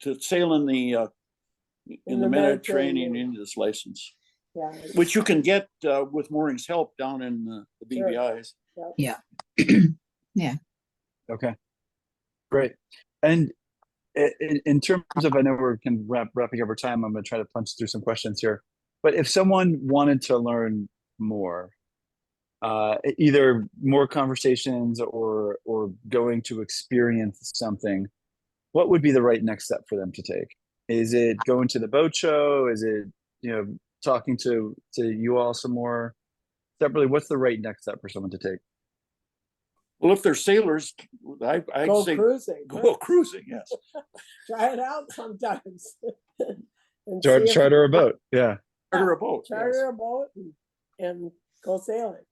to sail in the Mediterranean, you need this license, Yeah. which you can get with Moorings help down in the Sure. BVI's. Yeah. Okay, great. And in terms of, I know we're kind of wrapping over time, I'm going to try to punch through some questions here. But if someone wanted to learn more, either more conversations or going to experience something, what would be the right next step for them to take? Is it going to the boat show? Is it, talking to you all some more separately? What's the right next step for someone to take? Well, if they're sailors, I'd Go say cruising. go cruising. Yes. Try it out sometimes. And see if- Charter a boat. Yeah. Charter a boat. yes. Charter a boat and go sailing.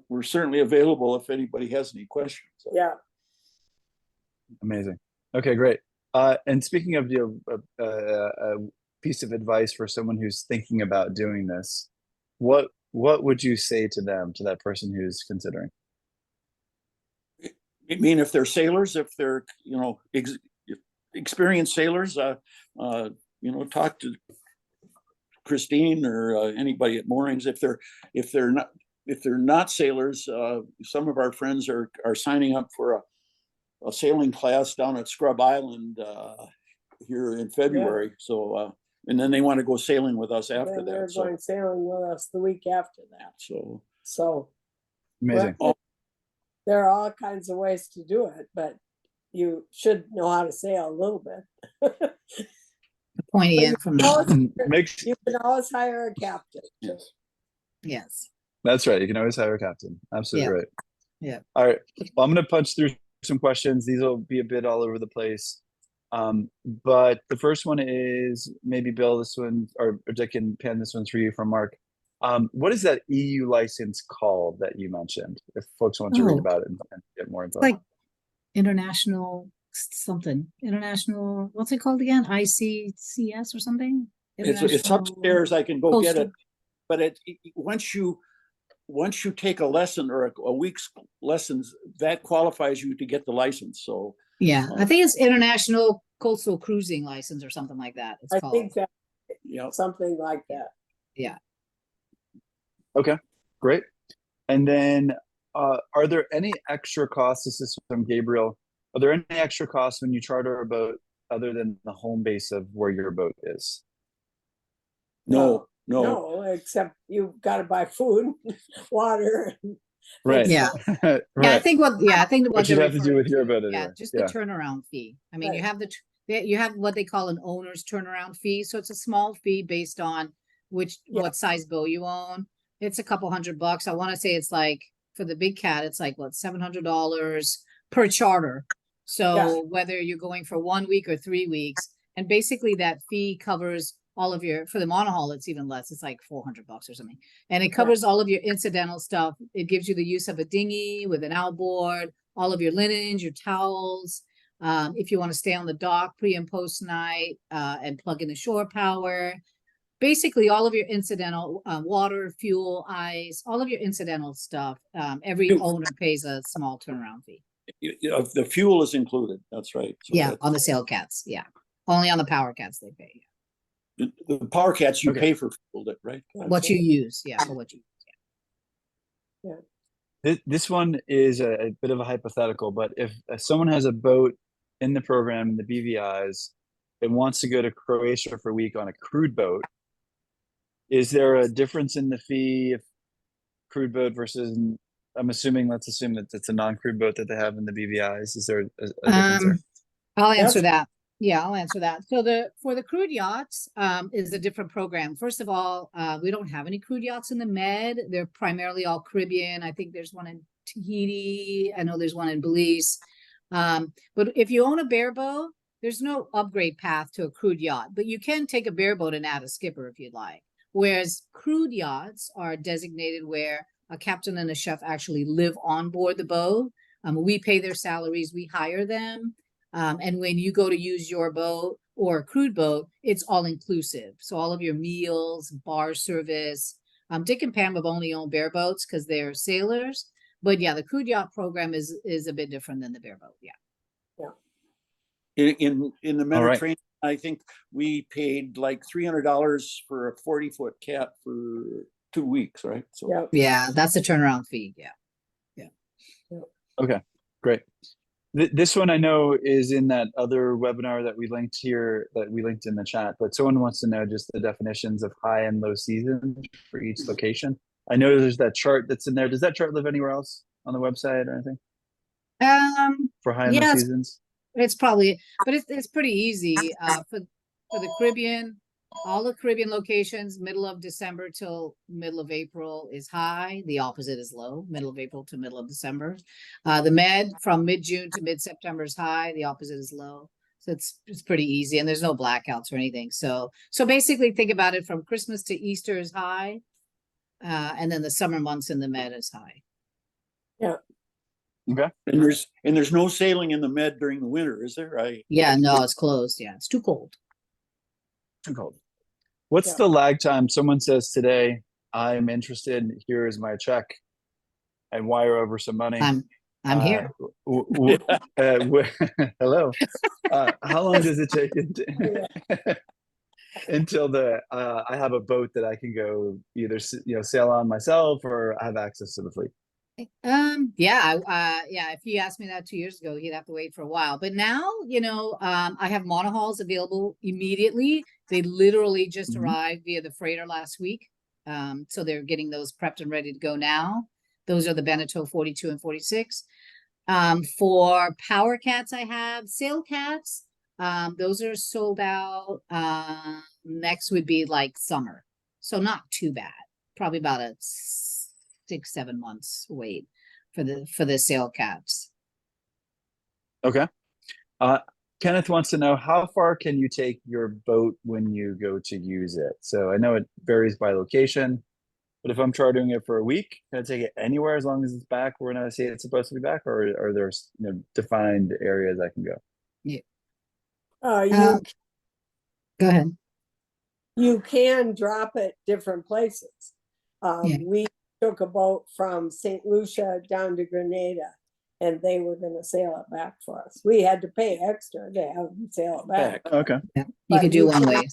We're certainly available if anybody has any questions. Yeah. Amazing. Okay, great. And speaking of piece of advice for someone who's thinking about doing this, what would you say to them, to that person who's considering? I mean, if they're sailors, if they're, you know, experienced sailors, you know, talk to Christine or anybody at Moorings. If they're not sailors, some of our friends are signing up for a sailing class down at Scrub Island here in February. So and then they want to go sailing with us after Then they're that. going sailing with us the week after that. So Amazing. well, there are all kinds of ways to do it, but you should know how to sail a little bit. Pointy end from the, Makes You can always hire a captain. Yes. yes. That's right. You can always hire a captain. Absolutely Yeah. right. Yeah. All right. Well, I'm going to punch through some questions. These will be a bit all over the place. But the first one is maybe Bill, this one, or Dick and Pam, this one's for you from Mark. What is that EU license called that you mentioned? If folks want to read Oh. about it and get more info. Like international something. International, what's it called again? ICCS or something? It's upstairs. I can go get it. But once you take a lesson or a week's lessons, that qualifies you to get the license. So Yeah, I think it's International Coastal Cruising License or something like that. It's I called. think that, yeah, something like that. Yeah. Okay, great. And then are there any extra costs? This is from Gabriel. Are there any extra costs when you charter a boat other than the home base of where your boat is? no. No, except you've got to buy food, water. Right. Yeah. Right. Yeah, I think what What you'd they're have to do referring with your boat yeah, anyway. just the turnaround fee. I mean, you Right. have you have what they call an owner's turnaround fee. So it's a small fee based on what size boat you own. It's a couple $100. I want to say it's like for the big cat, it's like what, $700 per charter. So whether you're going for 1 week or 3 weeks, and basically that fee covers all of your, for the monohull, it's even less. It's like $400 or something. And it covers all of your incidental stuff. It gives you the use of a dinghy with an outboard, all of your linens, your towels. If you want to stay on the dock pre and post night and plug in the shore power, basically all of your incidental water, fuel, ice, all of your incidental stuff. Every owner pays a small turnaround fee. The fuel is included. That's right. So Yeah, on the sail cats. Yeah, only on the power cats they pay. the power cats you Okay. pay for fuel, right? What you use, yeah, for what you This one is a bit of a hypothetical, but if someone has a boat in the program, the BVIs, and wants to go to Croatia for a week on a crude boat, is there a difference in the fee if crude boat versus, I'm assuming, let's assume that it's a non-crude boat that they have in the BVIs. Is there a difference there? I'll answer that. Yeah, I'll answer that. So for the crude yachts is a different program. First of all, we don't have any crude yachts in the Med. They're primarily all Caribbean. I think there's one in Tahiti. I know there's one in Belize. But if you own a bareboat, there's no upgrade path to a crude yacht, but you can take a bareboat and add a skipper if you'd like. Whereas crude yachts are designated where a captain and a chef actually live on board the boat. We pay their salaries, we hire them. And when you go to use your boat or a crude boat, it's all inclusive. So all of your meals, bar service. Dick and Pam have only owned bareboats because they're sailors. But yeah, the crude yacht program is a bit different than the bareboat. Yeah. In the Mediterranean, I think we paid like $300 for a 40-foot cat for 2 weeks, right? So Yeah, that's the turnaround fee. Yeah. Okay, great. This one I know is in that other webinar that we linked here, that we linked in the chat, but someone wants to know just the definitions of high and low season for each location. I know there's that chart that's in there. Does that chart live anywhere else on the website or anything for high and low seasons? It's probably, but it's pretty easy. For the Caribbean, all the Caribbean locations, middle of December till middle of April is high. The opposite is low, middle of April to middle of December. The Med from mid-June to mid-September is high. The opposite is low. So it's pretty easy, and there's no blackouts or anything. So basically think about it from Christmas to Easter is high, and then the summer months in the Med is high. Yeah. Okay. And there's no sailing in the Med during the winter, is there? Yeah, no, it's closed. Yeah, it's too cold. Too cold. What's Yeah. the lag time? Someone says today, I'm interested, here is my check, and wire over some money. I'm here. Hello. How long does it take Yeah. until I have a boat that I can go either sail on myself or have access to the fleet? Yeah, if you asked me that 2 years ago, he'd have to wait for a while. But now, I have monohulls available immediately. They literally just Mhm. arrived via the freighter last week. So they're getting those prepped and ready to go now. Those are the Beneteau 42 and 46. For power cats, I have sail cats. Those are sold out. Next would be like summer. So not too bad. Probably about a 6-7 months wait for the sail cats. Okay. Kenneth wants to know, how far can you take your boat when you go to use it? So I know it varies by location, but if I'm chartering it for a week, can I take it anywhere as long as it's back when I say it's supposed to be back, or are there defined areas I can go? You Go ahead. you can drop it different places. Yeah. We took a boat from St. Lucia down to Grenada, and they were gonna sail it back for us. We had to pay extra to have them sail it back. Okay. Yeah, you But could do you one can- way.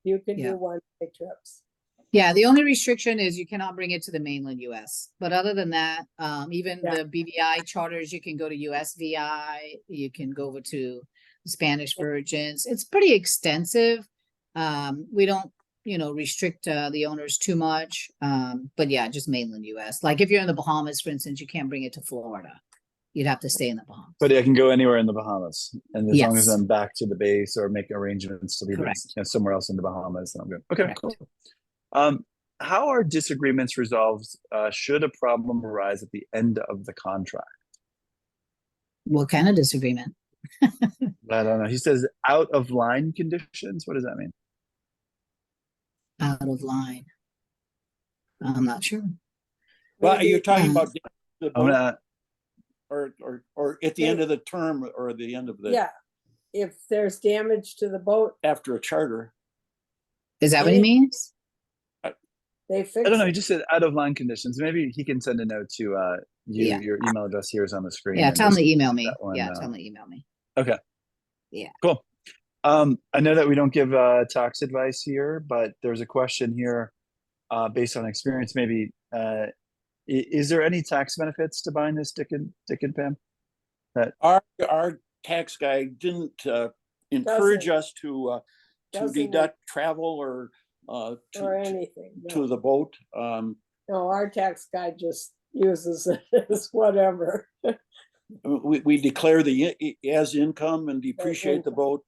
You can Yeah. do one-way trips. Yeah, the only restriction is you cannot bring it to the mainland US. But other than that, even Yeah. the BVI charters, you can go to USVI, you can go over to Spanish Virgins. It's pretty extensive. We don't, restrict the owners too much. But yeah, just mainland US. Like if you're in the Bahamas, for instance, you can't bring it to Florida. You'd have to stay in the Bahamas. But I can go anywhere in the Bahamas, and as long as Yes. I'm back to the base or making arrangements to leave it Correct. somewhere else in the Bahamas, then I'm good. Okay, Correct. cool. How are disagreements resolved should a problem arise at the end of the contract? What kind of disagreement? I don't know. He says out of line conditions. What does that mean? Out of line. I'm not sure. Well, are you Maybe- talking about the I'm boat gonna. or at the end of the term or the end of the Yeah, if there's damage to the boat, after a charter? Is that what he means? they fix I don't know. He it. just said out of line conditions. Maybe he can send a note to you. Yeah. Your email address here is on the screen. Yeah, and tell him just to email put me. that one, Yeah, tell him to email me. Okay. Yeah. Cool. I know that we don't give tax advice here, but there's a question here based on experience. Maybe is there any tax benefits to buying this Dick and Pam? Our tax guy didn't encourage Doesn't- us to doesn't deduct travel or Or to anything. to No, the boat. no, our tax guy just uses it as whatever. We declare as income and depreciate the income. boat,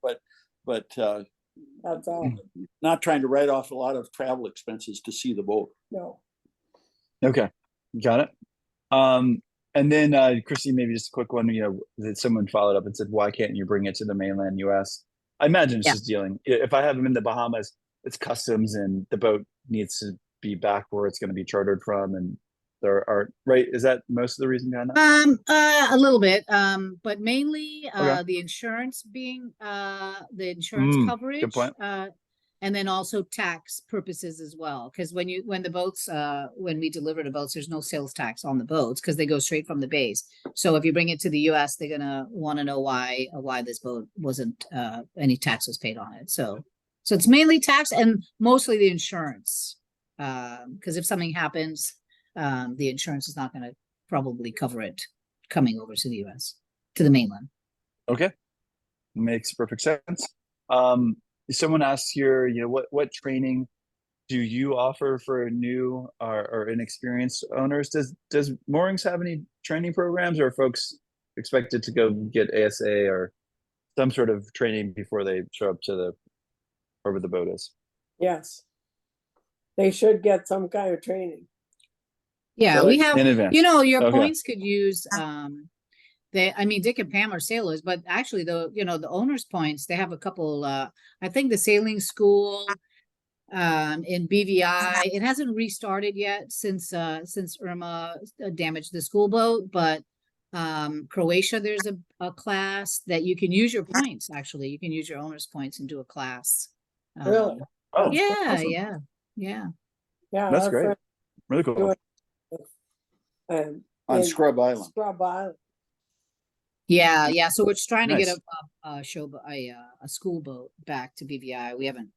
but That's all. not trying to write off a lot of travel expenses to see the boat. No. Okay, got it. And then Christy, maybe just a quick one. That someone followed up and said, "Why can't you bring it to the mainland U.S.?" I imagine it's Yeah. just dealing. If I have them in the Bahamas, it's customs, and the boat needs to be back where it's going to be chartered from, and there are right. Is that most of the reason behind that? A little bit, but mainly Okay. the insurance being the insurance Good point. coverage, and then also tax purposes as well. Because when the boats when we deliver the boats, there's no sales tax on the boats because they go straight from the base. So if you bring it to the U.S., they're gonna want to know why this boat wasn't any tax was paid on it. So it's mainly tax and mostly the insurance. Because if something happens, the insurance is not going to probably cover it coming over to the U.S. to the mainland. Okay, makes perfect sense. Someone asks here, what training do you offer for new or inexperienced owners? Does Moorings have any training programs, or are folks expected to go get ASA or some sort of training before they show up to wherever the boat is? Yes. They should get some kind of training. Yeah, Really? we have, In advance. your Okay. points could use, Dick and Pam are sailors, but actually the owner's points, they have a couple, I think the sailing school, in BVI, it hasn't restarted yet since Irma damaged the school boat, but, Croatia, there's a class that you can use your points, actually. You can use your owner's points and do a class. Really? Oh, Yeah, awesome. yeah, yeah. Yeah. That's our great. friend Really cool. doing, On in Scrub Island. Scrub Island. Yeah, yeah. So we're just trying to get Nice. a school boat back to BVI. We haven't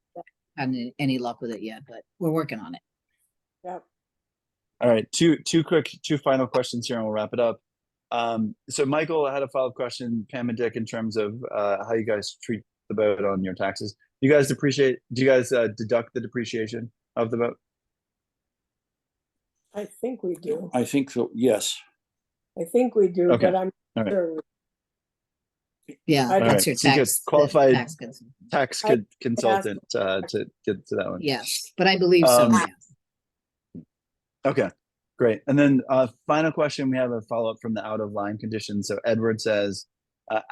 had any luck with it yet, but we're working on it. Yep. All right, two final questions here, and we'll wrap it up. So Michael had a follow-up question, Pam and Dick, in terms of how you guys treat the boat on your taxes. Do you guys deduct the depreciation of the boat? I think we do. I think so, yes. I think we do, Okay. but I'm All right. sure. Yeah, All that's right. your So you get tax. qualified tax consultant. Tax I- consultant to get to that one. Yes, but I believe so. Um, Yeah. Okay, great. And then final question, we have a follow-up from the out of line condition. So Edward says,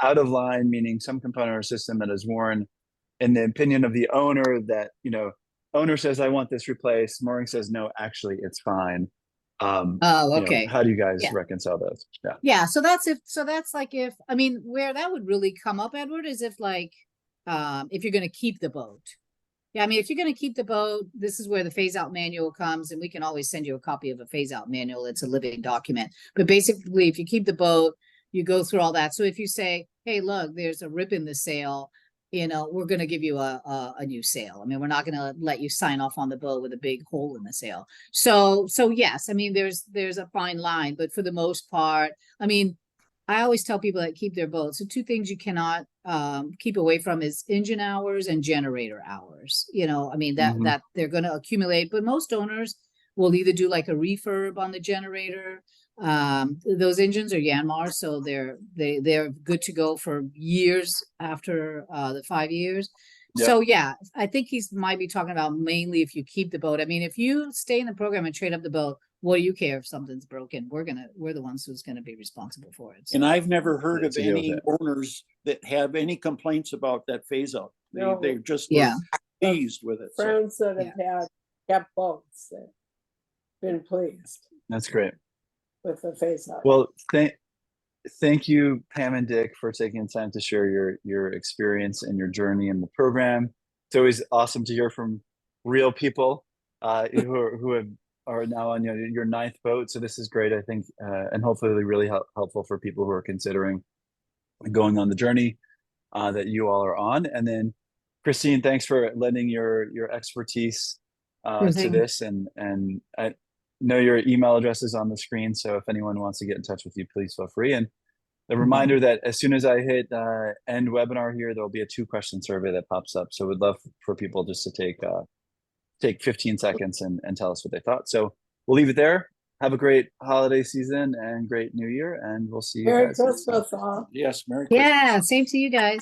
out of line, meaning some component or system that is worn in the opinion of the owner that, owner says, I want this replaced. Mooring says, no, actually, it's fine. Oh, okay. How do you guys Yeah. reconcile those? Yeah. Yeah, so that's like if, I mean, where that would really come up, Edward, is if like, if you're gonna keep the boat. Yeah, I mean, if you're gonna keep the boat, this is where the phase out manual comes, and we can always send you a copy of a phase out manual. It's a living document. But basically, if you keep the boat, you go through all that. So if you say, hey, look, there's a rip in the sail, we're gonna give you a new sail. I mean, we're not gonna let you sign off on the boat with a big hole in the sail. So yes, I mean, there's a fine line, but for the most part, I mean, I always tell people that keep their boats. So two things you cannot keep away from is engine hours and generator hours. I mean, Mhm. that they're going to accumulate, but most owners will either do like a refurb on the generator. Those engines are Yanmar, so they're good to go for years after the 5 years. Yeah. So yeah, I think might be talking about mainly if you keep the boat. I mean, if you stay in the program and trade up the boat, what do you care if something's broken? We're the ones who's gonna be responsible for it. So. And I've never heard of To deal with any it. owners that have any complaints about that phase out. No. They just Yeah. were pleased with it. So Friends that have had kept boats that been pleased That's great. with the phase out. Well, thank you, Pam and Dick, for taking the time to share your experience and your journey in the program. It's always awesome to hear from real people who are now on your ninth boat. So this is great, I think, and hopefully really helpful for people who are considering going on the journey that you all are on. And then, Christine, thanks for lending your expertise to thing. this. And I know your email address is on the screen, so if anyone wants to get in touch with you, please feel free. And the reminder that as soon as I hit end webinar here, there'll be a 2-question survey that pops up. So we'd love for people just to take 15 seconds and tell us what they thought. So we'll leave it there. Have a great holiday season and great new year, and we'll see you Merry guys. Christmas all. yes, Merry Christmas. Yeah, same to you guys.